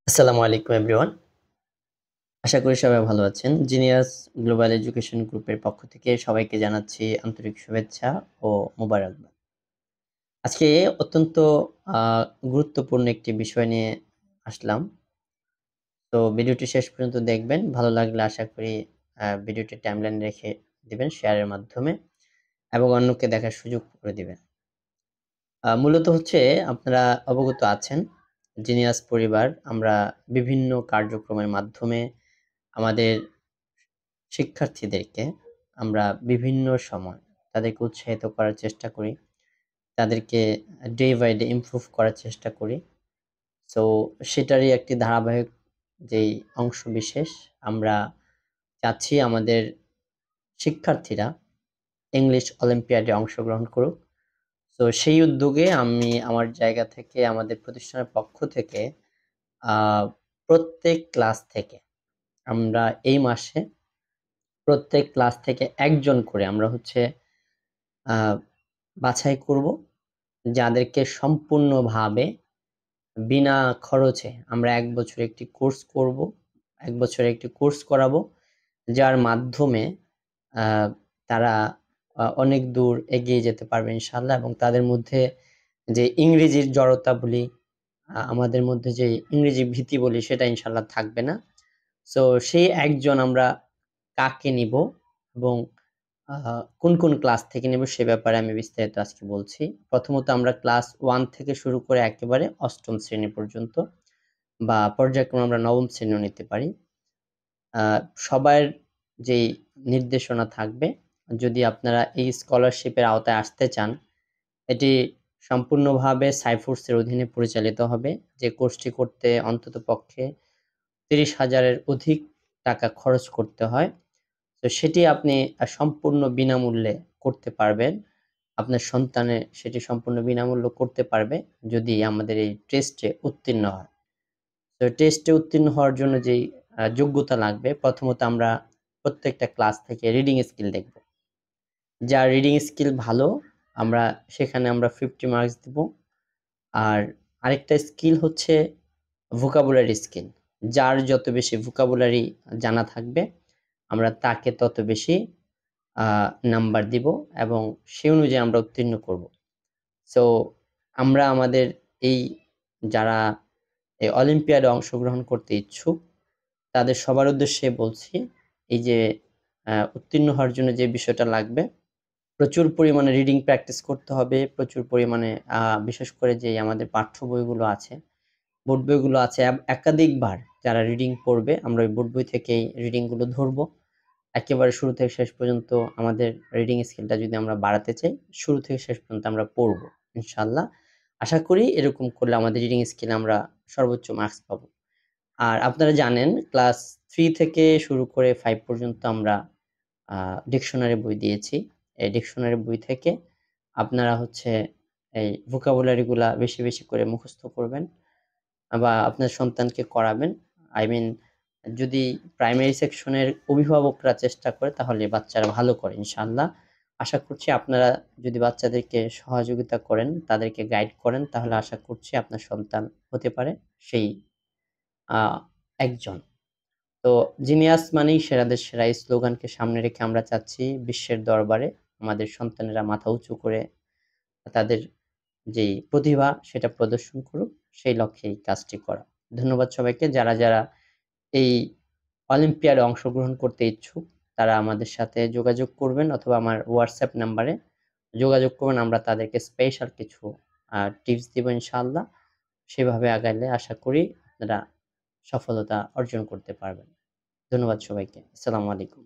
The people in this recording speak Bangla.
আসসালামু আলাইকুম এভরিওয়ান। আশা করি সবাই ভালো আছেন। জিনিয়াস গ্লোবাল এডুকেশন গ্রুপের পক্ষ থেকে সবাইকে জানাচ্ছি আন্তরিক শুভেচ্ছা ও মোবারকবাদ। আজকে অত্যন্ত আ গুরুত্বপূর্ণ একটি বিষয় নিয়ে আসলাম। তো ভিডিওটি শেষ পর্যন্ত দেখবেন। ভালো লাগলে আশা করি ভিডিওটি টাইমলাইনে রেখে দিবেন শেয়ারের মাধ্যমে এবং অন্যকে দেখার সুযোগ করে দিবেন। মূলত হচ্ছে আপনারা অবগত আছেন, জিনিয়াস পরিবার আমরা বিভিন্ন কার্যক্রমের মাধ্যমে আমাদের শিক্ষার্থীদেরকে আমরা বিভিন্ন সময় তাদেরকে উৎসাহিত করার চেষ্টা করি। তাদেরকে ডে বাই ডে ইমপ্রুভ করার চেষ্টা করি। সো সেটারই একটি ধারাবাহিক যেই অংশবিশেষ আমরা চাচ্ছি আমাদের শিক্ষার্থীরা ইংলিশ অলিম্পিয়াডে অংশগ্রহণ করুক। তো সেই উদ্যোগে আমি আমার জায়গা থেকে আমাদের প্রতিষ্ঠানের পক্ষ থেকে আ প্রত্যেক ক্লাস থেকে আমরা এই মাসে প্রত্যেক ক্লাস থেকে একজন করে আমরা হচ্ছে আ বাছাই করব, যাদেরকে সম্পূর্ণভাবে বিনা খরচে আমরা ১ বছর একটি কোর্স করব। ১ বছরের একটি কোর্স করাবো, যার মাধ্যমে আ তারা অনেক দূর এগিয়ে যেতে পারবে ইনশাআল্লাহ এবং তাদের মধ্যে যে ইংরেজির জড়তা বলি, আমাদের মধ্যে যে ইংরেজি ভীতি বলি সেটা ইনশাআল্লাহ থাকবে না। সো সেই একজন আমরা কাকে নিবো এবং কোন ক্লাস থেকে নেব সে ব্যাপারে আমি বিস্তারিত আজকে বলছি। প্রথমত আমরা ক্লাস 1 থেকে শুরু করে একেবারে ৮ম শ্রেণী পর্যন্ত বা পর্যায়ক্রমে আমরা ৯ম শ্রেণীও নিতে পারি। আ সবার যেই নির্দেশনা থাকবে, যদি আপনারা এই স্কলারশিপের আওতায় আসতে চান, এটি সম্পূর্ণভাবে সাইফুরস এর অধীনে পরিচালিত হবে। যে কোর্সটি করতে অন্ততপক্ষে ৩০,০০০ এর অধিক টাকা খরচ করতে হয়। তো সেটি আপনি সম্পূর্ণ বিনামূল্যে করতে পারবেন। আপনার সন্তানের সেটি সম্পূর্ণ বিনামূল্যে করতে পারবে যদি আমাদের এই টেস্টে উত্তীর্ণ হয়। তো টেস্টে উত্তীর্ণ হওয়ার জন্য যেই যোগ্যতা লাগবে, প্রথমত আমরা প্রত্যেকটা ক্লাস থেকে রিডিং স্কিল দেখব। যার রিডিং স্কিল ভালো সেখানে আমরা 50 মার্কস দিব। আর আরেকটা স্কিল হচ্ছে ভোকাবুলারি স্কিল। যার যত বেশি ভোকাবুলারি জানা থাকবে, আমরা তাকে তত বেশি আ নাম্বার দিব এবং সে অনুযায়ী আমরা উত্তীর্ণ করব। সো আমরা আমাদের এই যারা এই অলিম্পিয়াডে অংশগ্রহণ করতে ইচ্ছুক, তাদের সবার উদ্দেশ্যে বলছি, এই যে উত্তীর্ণ হওয়ার জন্য যে বিষয়টা লাগবে, প্রচুর পরিমাণে রিডিং প্র্যাকটিস করতে হবে। প্রচুর পরিমাণে বিশেষ করে যে আমাদের পাঠ্য বইগুলো আছে, বোর্ড বইগুলো আছে, একাধিকবার যারা রিডিং পড়বে, আমরা ওই বোর্ড বই থেকেই রিডিং গুলো ধরবো। একেবারে শুরু থেকে শেষ পর্যন্ত আমাদের রিডিং স্কিলটা যদি আমরা বাড়াতে চাই, শুরু থেকে শেষ পর্যন্ত আমরা পড়বো ইনশাআল্লাহ। আশা করি এরকম করলে আমাদের রিডিং স্কিলে আমরা সর্বোচ্চ মার্কস পাবো। আর আপনারা জানেন ক্লাস 3 থেকে শুরু করে 5 পর্যন্ত আমরা আ ডিকশনারি বই দিয়েছি। এই ডিকশনারি বই থেকে আপনারা হচ্ছে এই ভোকাবুলারি গুলা বেশি, বেশি করে মুখস্থ করবেন বা আপনার সন্তানকে করাবেন। I mean যদি প্রাইমারি সেকশনের অভিভাবকরা চেষ্টা করে তাহলে বাচ্চারা ভালো করে ইনশাআল্লাহ। আশা করছি আপনারা যদি বাচ্চাদেরকে সহযোগিতা করেন, তাদেরকে গাইড করেন তাহলে আশা করছি আপনার সন্তান হতে পারে সেই আ একজন। তো জিনিয়াস মানেই সেরাদের সেরা এই স্লোগানকে সামনে রেখে আমরা চাচ্ছি বিশ্বের দরবারে আমাদের সন্তানেরা মাথা উঁচু করে তাদের যেই প্রতিভা সেটা প্রদর্শন করুক, সেই লক্ষ্যে এই কাজটি করা। ধন্যবাদ সবাইকে। যারা এই অলিম্পিয়াডে অংশগ্রহণ করতে ইচ্ছুক, তারা আমাদের সাথে যোগাযোগ করবেন অথবা আমার WhatsApp নাম্বারে যোগাযোগ করবেন। আমরা তাদেরকে স্পেশাল কিছু টিপস দিব ইনশাআল্লাহ। সেভাবে আগাইলে আশা করি আপনারা সফলতা অর্জন করতে পারবেন। ধন্যবাদ সবাইকে। আসসালামু আলাইকুম।